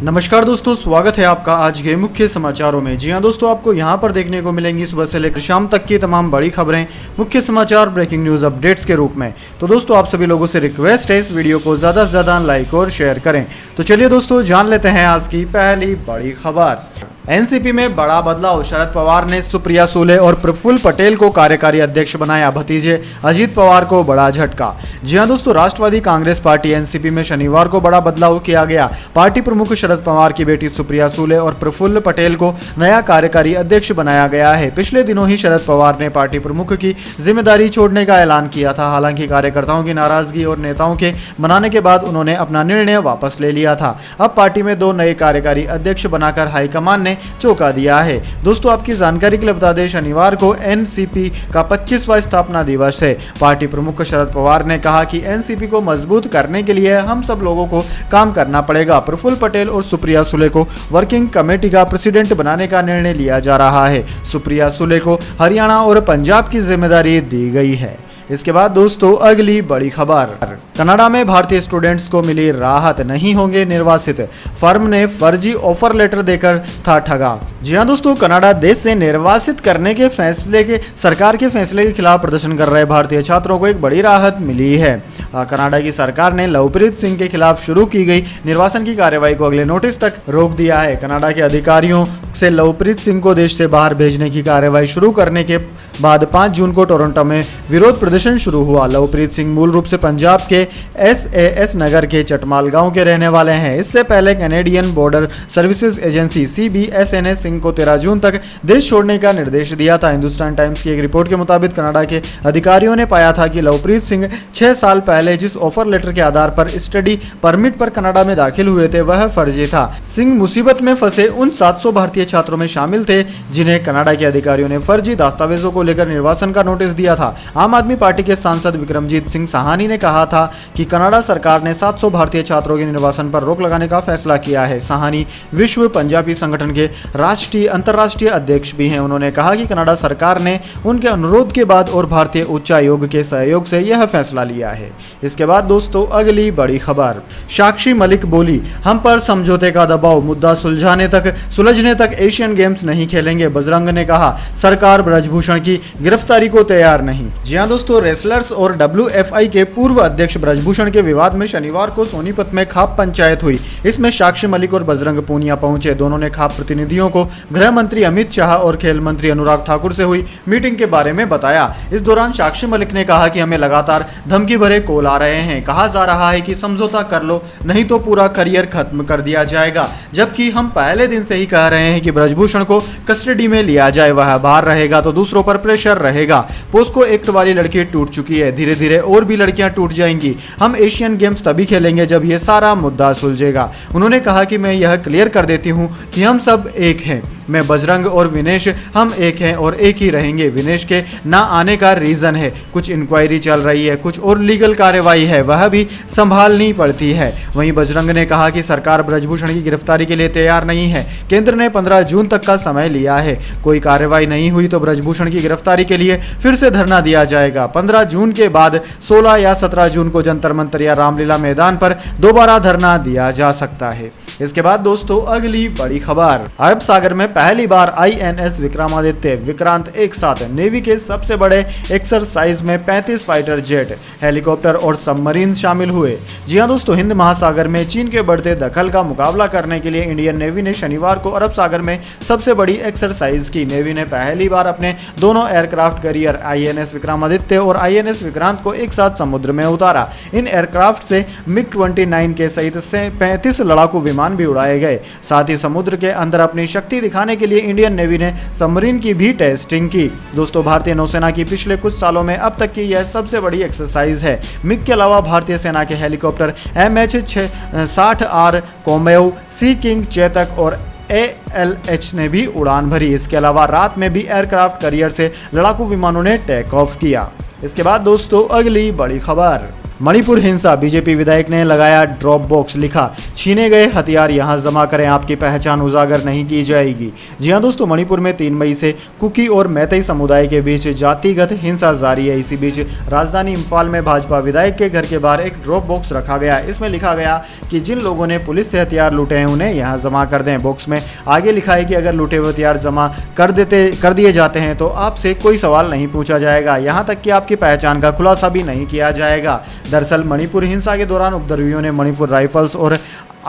नमस्कार दोस्तों, स्वागत है आपका आज के मुख्य समाचारों में। जी हां दोस्तों, आपको यहां पर देखने को मिलेंगी सुबह से लेकर शाम तक की तमाम बड़ी खबरें, मुख्य समाचार, ब्रेकिंग न्यूज़ अपडेट्स के रूप में। तो दोस्तों, आप सभी लोगों से रिक्वेस्ट है इस वीडियो को ज़्यादा से ज़्यादा लाइक और शेयर करें। तो चलिए दोस्तों, जान लेते हैं आज की पहली बड़ी खबर। एनसीपी में बड़ा बदलाव, शरद पवार ने सुप्रिया सुले और प्रफुल्ल पटेल को कार्यकारी अध्यक्ष बनाया, भतीजे अजीत पवार को बड़ा झटका। जी हां दोस्तों, राष्ट्रवादी कांग्रेस पार्टी एनसीपी में शनिवार को बड़ा बदलाव किया गया। पार्टी प्रमुख शरद पवार की बेटी सुप्रिया सुले और प्रफुल्ल पटेल को नया कार्यकारी अध्यक्ष बनाया गया है। पिछले दिनों ही शरद पवार ने पार्टी प्रमुख की जिम्मेदारी छोड़ने का ऐलान किया था। हालांकि कार्यकर्ताओं की नाराजगी और नेताओं के मनाने के बाद उन्होंने अपना निर्णय वापस ले लिया था। अब पार्टी में दो नए कार्यकारी अध्यक्ष बनाकर हाईकमान ने चौंका दिया है। दोस्तों, आपकी जानकारी के लिए बता दें, शनिवार को एनसीपी का 25वां स्थापना दिवस है। पार्टी प्रमुख शरद पवार ने कहा कि एनसीपी को मजबूत करने के लिए हम सब लोगों को काम करना पड़ेगा। प्रफुल्ल पटेल और सुप्रिया सुले को वर्किंग कमेटी का प्रेसिडेंट बनाने का निर्णय लिया जा रहा है। सुप्रिया सुले को हरियाणा और पंजाब की जिम्मेदारी दी गई है। इसके बाद दोस्तों, अगली बड़ी खबर। कनाडा में भारतीय स्टूडेंट्स को मिली राहत, नहीं होंगे निर्वासित। फर्म ने फर्जी ऑफर लेटर देकर था ठगा। जी हां दोस्तों, कनाडा देश से निर्वासित करने के सरकार के फैसले के खिलाफ प्रदर्शन कर रहे भारतीय छात्रों को एक बड़ी राहत मिली है। कनाडा की सरकार ने लवप्रीत सिंह के खिलाफ शुरू की गई निर्वासन की कार्रवाई को अगले नोटिस तक रोक दिया है। कनाडा के अधिकारियों से लवप्रीत सिंह को देश से बाहर भेजने की कार्रवाई शुरू करने के बाद 5 जून को टोरंटो में विरोध प्रदर्शन शुरू हुआ। लवप्रीत सिंह मूल रूप से पंजाब के एसएएस नगर के चटमाल गांव के रहने वाले हैं। इससे पहले Canadian border services agency CBSA ने सिंह को 13 जून तक देश छोड़ने का निर्देश दिया था। हिंदुस्तान टाइम्स की एक रिपोर्ट के मुताबिक कनाडा के अधिकारियों ने पाया था कि लवप्रीत सिंह 6 साल पहले जिस ऑफर लेटर के आधार पर स्टडी परमिट पर कनाडा में दाखिल हुए थे वह फर्जी था। सिंह मुसीबत में फंसे उन 700 भारतीय छात्रों में शामिल थे जिन्हें कनाडा के अधिकारियों ने फर्जी दस्तावेजों को लेकर निर्वासन का नोटिस दिया था। आम आदमी पार्टी के सांसद विक्रमजीत सिंह साहनी ने कहा था कि कनाडा सरकार ने 700 भारतीय छात्रों के निर्वासन पर रोक लगाने का फैसला किया है। साहनी विश्व पंजाबी संगठन के राष्ट्रीय अंतर्राष्ट्रीय अध्यक्ष भी हैं। उन्होंने कहा कि कनाडा सरकार ने उनके अनुरोध के बाद और भारतीय उच्चायोग के सहयोग से यह फैसला लिया है। इसके बाद दोस्तों, अगली बड़ी खबर। साक्षी मलिक बोली, हम पर समझौते का दबाव, मुद्दा सुलझने तक एशियन गेम्स नहीं खेलेंगे। बजरंग ने कहा, सरकार ब्रजभूषण की गिरफ्तारी को तैयार नहीं। जी हां दोस्तों, रेसलर्स और डब्ल्यूएफआई के पूर्व अध्यक्ष ब्रजभूषण के विवाद में शनिवार को सोनीपत में खाप पंचायत हुई। इसमें साक्षी मलिक और बजरंग पूनिया पहुंचे। दोनों ने खाप प्रतिनिधियों को गृह मंत्री अमित शाह और खेल मंत्री अनुराग ठाकुर से हुई मीटिंग के बारे में बताया। इस दौरान साक्षी मलिक ने कहा कि हमें लगातार धमकी भरे कॉल आ रहे हैं। कहा जा रहा है कि समझौता कर लो, नहीं तो पूरा करियर खत्म कर दिया जाएगा। जबकि हम पहले दिन से ही कह रहे हैं कि ब्रजभूषण को कस्टडी में लिया जाए। वह बाहर रहेगा तो दूसरों पर प्रेशर रहेगा। पोस्को एक्ट वाली लड़की टूट चुकी है, धीरे धीरे और भी लड़कियां टूट जाएंगी। हम एशियन गेम्स तभी खेलेंगे जब यह सारा मुद्दा सुलझेगा। उन्होंने कहा कि मैं यह क्लियर कर देती हूं कि हम सब एक हैं। मैं, बजरंग और विनेश, हम एक हैं और एक ही रहेंगे। विनेश के ना आने का रीजन है, कुछ इंक्वायरी चल रही है, कुछ और लीगल कार्रवाई है, वह भी संभालनी पड़ती है। वहीं बजरंग ने कहा कि सरकार ब्रजभूषण की गिरफ्तारी के लिए तैयार नहीं है। केंद्र ने 15 जून तक का समय लिया है। कोई कार्रवाई नहीं हुई तो ब्रजभूषण की गिरफ्तारी के लिए फिर से धरना दिया जाएगा। 15 जून के बाद 16 या 17 जून को जंतर मंतर या रामलीला मैदान पर दोबारा धरना दिया जा सकता है। इसके बाद दोस्तों, अगली बड़ी खबर। अरब सागर में पहली बार आईएनएस विक्रमादित्य विक्रांत एक साथ नेवी के सबसे बड़े एक्सरसाइज में 35 फाइटर जेट, हेलीकॉप्टर और सबमरीन शामिल हुए। जी हां दोस्तों, हिंद महासागर में चीन के बढ़ते दखल का मुकाबला करने के लिए इंडियन नेवी ने शनिवार को अरब सागर में सबसे बड़ी एक्सरसाइज की। नेवी ने पहली बार अपने दोनों एयरक्राफ्ट कैरियर आईएनएस विक्रमादित्य और आईएनएस विक्रांत को एक साथ समुद्र में उतारा। इन एयरक्राफ्ट से मिग-29 के सहित 35 लड़ाकू विमान भी उड़ाए गए। साथ ही समुद्र के अंदर अपनी शक्ति दिखाने के लिए इंडियन नेवी ने सबमरीन की भी टेस्टिंग की। दोस्तों, भारतीय नौसेना की पिछले कुछ सालों में अब तक की यह सबसे बड़ी एक्सरसाइज है। मिग के अलावा भारतीय सेना के हेलीकॉप्टर MH-60R कोमेव, सी किंग, चेतक और ALH ने भी उड़ान भरी। इसके अलावा रात में भी एयरक्राफ्ट कैरियर से लड़ाकू विमानों ने टेक ऑफ किया। इसके बाद दोस्तों, अगली बड़ी खबर। मणिपुर हिंसा, बीजेपी विधायक ने लगाया ड्रॉप बॉक्स, लिखा छीने गए हथियार यहां जमा करें, आपकी पहचान उजागर नहीं की जाएगी। जी हां दोस्तों, मणिपुर में 3 मई से कुकी और मैतेई समुदाय के बीच जातिगत हिंसा जारी है। इसी बीच राजधानी इंफाल में भाजपा विधायक के घर के बाहर एक ड्रॉप बॉक्स रखा गया। इसमें लिखा गया कि जिन लोगों ने पुलिस से हथियार लूटे हैं उन्हें यहां जमा कर दें। बॉक्स में आगे लिखा है कि अगर लूटे हुए हथियार जमा कर दिए जाते हैं तो आपसे कोई सवाल नहीं पूछा जाएगा, यहां तक कि आपकी पहचान का खुलासा भी नहीं किया जाएगा। दरअसल मणिपुर हिंसा के दौरान उपद्रवियों ने मणिपुर राइफल्स और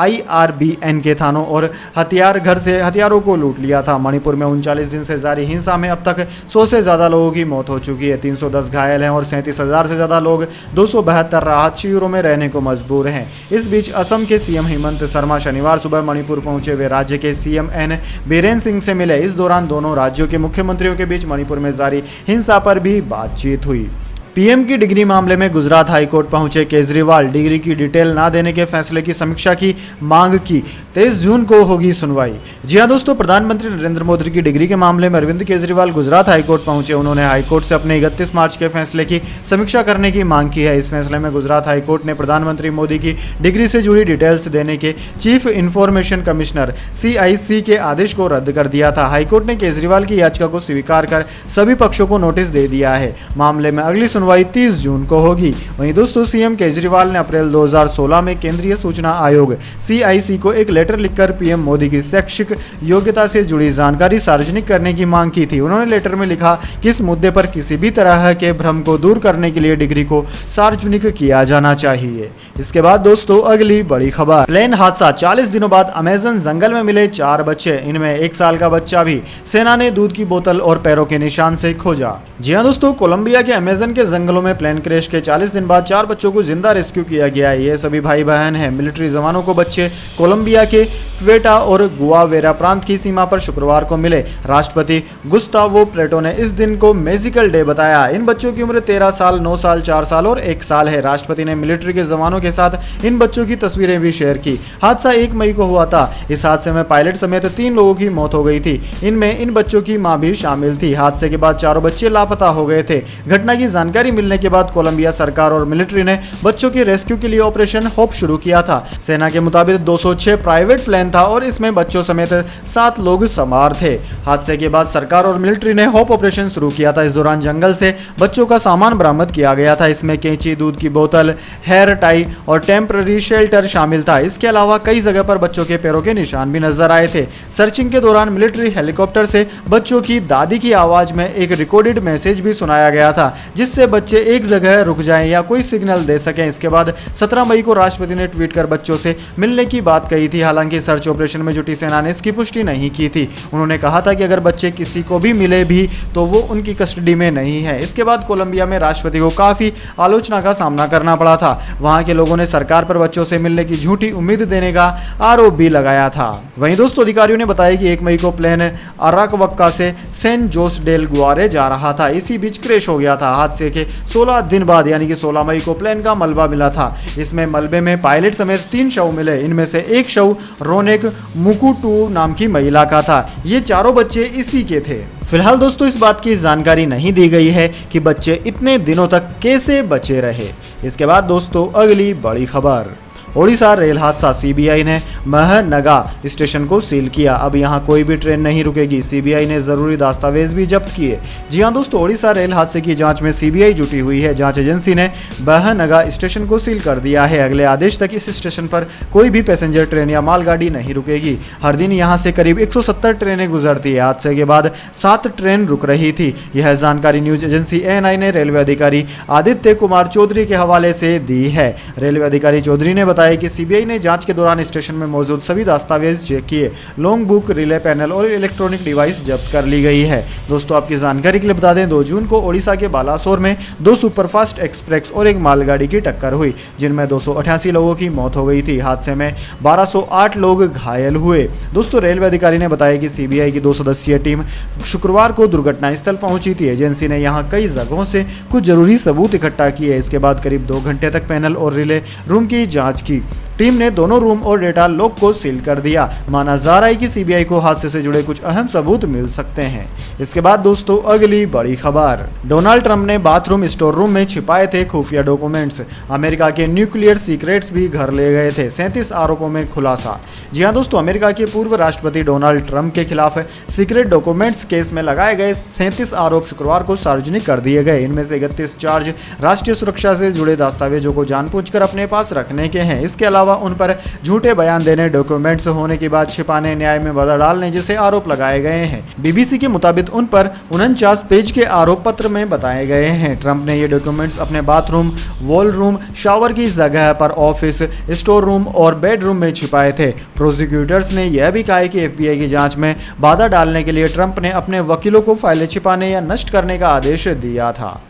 IRBN के थानों और हथियार घर से हथियारों को लूट लिया था। मणिपुर में 39 दिन से जारी हिंसा में अब तक 100 से ज़्यादा लोगों की मौत हो चुकी है, 310 घायल हैं और 37,000 से ज़्यादा लोग 272 राहत शिविरों में रहने को मजबूर हैं। इस बीच असम के CM हेमंत शर्मा शनिवार सुबह मणिपुर पहुंचे। वे राज्य के CM N बीरेन सिंह से मिले। इस दौरान दोनों राज्यों के मुख्यमंत्रियों के बीच मणिपुर में जारी हिंसा पर भी बातचीत हुई। PM की डिग्री मामले में गुजरात हाईकोर्ट पहुंचे केजरीवाल, डिग्री की डिटेल ना देने के फैसले की समीक्षा की मांग की। 23 जून को होगी सुनवाई। जी हां दोस्तों, प्रधानमंत्री नरेंद्र मोदी की डिग्री के मामले में अरविंद केजरीवाल गुजरात हाईकोर्ट पहुंचे। उन्होंने हाईकोर्ट से अपने 31 मार्च के फैसले की समीक्षा करने की मांग की है। इस फैसले में गुजरात हाईकोर्ट ने प्रधानमंत्री मोदी की डिग्री से जुड़ी डिटेल्स देने के चीफ इंफॉर्मेशन कमिश्नर CIC के आदेश को रद्द कर दिया था। हाईकोर्ट ने केजरीवाल की याचिका को स्वीकार कर सभी पक्षों को नोटिस दे दिया है। मामले में अगली सुनवाई 30 जून को होगी। वहीं दोस्तों, CM केजरीवाल ने अप्रैल 2016 में केंद्रीय सूचना आयोग CIC को एक लेटर लिखकर PM मोदी की शैक्षिक योग्यता से जुड़ी जानकारी सार्वजनिक करने की मांग की थी। उन्होंने लेटर में लिखा कि इस मुद्दे पर किसी भी तरह के भ्रम को दूर करने के लिए डिग्री को सार्वजनिक किया जाना चाहिए। इसके बाद दोस्तों, अगली बड़ी खबर, प्लेन हादसा, 40 दिनों बाद अमेजन जंगल में मिले 4 बच्चे, इनमें 1 साल का बच्चा भी। सेना ने दूध की बोतल और पैरों के निशान से खोजा। जी हां दोस्तों, कोलंबिया के अमेजन के जंगलों में प्लेन क्रैश के 40 दिन बाद 4 बच्चों को जिंदा रेस्क्यू किया गया है। ये सभी भाई बहन हैं। मिलिट्री जवानों को बच्चे कोलंबिया के क्वेटा और गुआवेरा प्रांत की सीमा पर शुक्रवार को मिले। राष्ट्रपति गुस्तावो पेट्रो ने इस दिन को मैजिकल डे बताया। इन बच्चों की उम्र 13 साल, 9 साल, 4 साल और 1 साल है। राष्ट्रपति ने मिलिट्री के जवानों के साथ इन बच्चों की तस्वीरें भी शेयर की। हादसा 1 मई को हुआ था। इस हादसे में पायलट समेत 3 लोगों की मौत हो गई थी। इनमें इन बच्चों की मां भी शामिल थी। हादसे के बाद चारों बच्चे लापता हो गए थे। घटना की जानकारी मिलने के बाद कोलंबिया सरकार और मिलिट्री ने बच्चों के रेस्क्यू के लिए ऑपरेशन होप शुरू किया था। सेना के मुताबिक 206 प्राइवेट प्लेन था और इसमें बच्चों समेत 7 लोग सवार थे। हादसे के बाद सरकार और मिलिट्री ने होप ऑपरेशन शुरू किया था। इस दौरान जंगल से बच्चों का सामान बरामद किया गया था। इसमें कैंची, दूध की बोतल, हेयर टाई और टेम्पररी शेल्टर शामिल था। इसके अलावा कई जगह पर बच्चों के पैरों के निशान भी नजर आए थे। सर्चिंग के दौरान मिलिट्री हेलीकॉप्टर से बच्चों की दादी की आवाज में एक रिकॉर्डेड मैसेज भी सुनाया गया था, जिससे बच्चे एक जगह रुक जाएं या कोई सिग्नल दे सकें। इसके बाद 17 मई को राष्ट्रपति ने ट्वीट कर बच्चों से मिलने की बात कही थी। हालांकि सर्च ऑपरेशन में जुटी सेना ने इसकी पुष्टि नहीं की थी। उन्होंने कहा था कि अगर बच्चे किसी को भी मिले भी तो वो उनकी कस्टडी में नहीं है। इसके बाद कोलंबिया में राष्ट्रपति को काफी आलोचना का सामना करना पड़ा था। वहां के लोगों ने सरकार पर बच्चों से मिलने की झूठी उम्मीद देने का आरोप भी लगाया था। वहीं दोस्तों, अधिकारियों ने बताया कि 1 मई को प्लेन अराकवक्का से सेंट जोस डेल गुआरे जा रहा था। इसी बीच क्रैश हो गया था। हादसे के 16 दिन बाद यानी कि 16 मई को प्लेन का मलबा मिला था। इसमें मलबे में पायलट समेत 3 शव मिले। इनमें से एक शव रोनेक मुकुटू नाम की महिला का था। ये चारों बच्चे इसी के थे। फिलहाल दोस्तों, इस बात की जानकारी नहीं दी गई है कि बच्चे इतने दिनों तक कैसे बचे रहे। इसके बाद दोस्तों, अगली बड़ी खबर, ओडिशा रेल हादसा, CBI ने महनगा स्टेशन को सील किया। अब यहां कोई भी ट्रेन नहीं रुकेगी। CBI ने जरूरी दस्तावेज भी जब्त किए। जी हां दोस्तों, ओडिशा रेल हादसे की जांच में CBI जुटी हुई है। जांच एजेंसी ने महनगा स्टेशन को सील कर दिया है। अगले आदेश तक इस स्टेशन पर कोई भी पैसेंजर ट्रेन या मालगाड़ी नहीं रुकेगी। हर दिन यहां से करीब 170 ट्रेनें गुजरती है। हादसे के बाद 7 ट्रेन रुक रही थी। यह जानकारी न्यूज एजेंसी ANI ने रेलवे अधिकारी आदित्य कुमार चौधरी के हवाले से दी है। रेलवे अधिकारी चौधरी ने बताया कि CBI ने जांच के दौरान स्टेशन में मौजूद सभी दस्तावेज चेक किए। लॉन्ग बुक, रिले पैनल और इलेक्ट्रॉनिक डिवाइस जब्त कर ली गई है। दोस्तों, आपकी जानकारी के लिए बता दें, 2 जून को ओडिशा के बालासोर में 2 सुपरफास्ट एक्सप्रेस और एक मालगाड़ी की टक्कर हुई, जिनमें 288 लोगों की मौत हो गई थी। हादसे में 1208 लोग घायल हुए। दोस्तों, रेलवे अधिकारी ने बताया कि CBI की 2 सदस्यीय टीम शुक्रवार को दुर्घटना स्थल पहुंची थी। एजेंसी ने यहां कई जगहों से कुछ जरूरी सबूत इकट्ठा किए। इसके बाद करीब 2 घंटे तक पैनल और रिले रूम की जांच की। टीम ने दोनों रूम और डेटा लॉक को सील कर दिया। माना जा रहा है कि सीबीआई को हादसे से जुड़े कुछ अहम सबूत मिल सकते हैं। इसके बाद दोस्तों अगली बड़ी खबर, डोनाल्ड ट्रंप ने बाथरूम स्टोर रूम में छिपाए थे खुफिया डॉक्यूमेंट्स। अमेरिका के न्यूक्लियर सीक्रेट्स भी घर ले गए थे। 37 आरोपों में खुलासा। जी हां दोस्तों, अमेरिका के पूर्व राष्ट्रपति डोनाल्ड ट्रंप के खिलाफ सीक्रेट डॉक्यूमेंट्स केस में लगाए गए 37 आरोप शुक्रवार को सार्वजनिक कर दिए गए। इनमें से 31 चार्ज राष्ट्रीय सुरक्षा से जुड़े दस्तावेजों को जानबूझकर अपने पास रखने के हैं। इसके अलावा उन पर झूठे बयान देने, डॉक्यूमेंट्स होने की बात छिपाने, न्याय में बाधा डालने जैसे आरोप लगाए गए हैं। बीबीसी के मुताबिक उन पर 49 पेज के आरोप पत्र में बताए गए हैं। ट्रंप ने ये डॉक्यूमेंट्स अपने बाथरूम, वॉल रूम, शावर की जगह पर, ऑफिस, स्टोर रूम और बेडरूम में छिपाए थे। प्रोसिक्यूटर्स ने यह भी कहा है कि एफबीआई की जांच में बाधा डालने के लिए ट्रंप ने अपने वकीलों को फाइलें छिपाने या नष्ट करने का आदेश दिया था।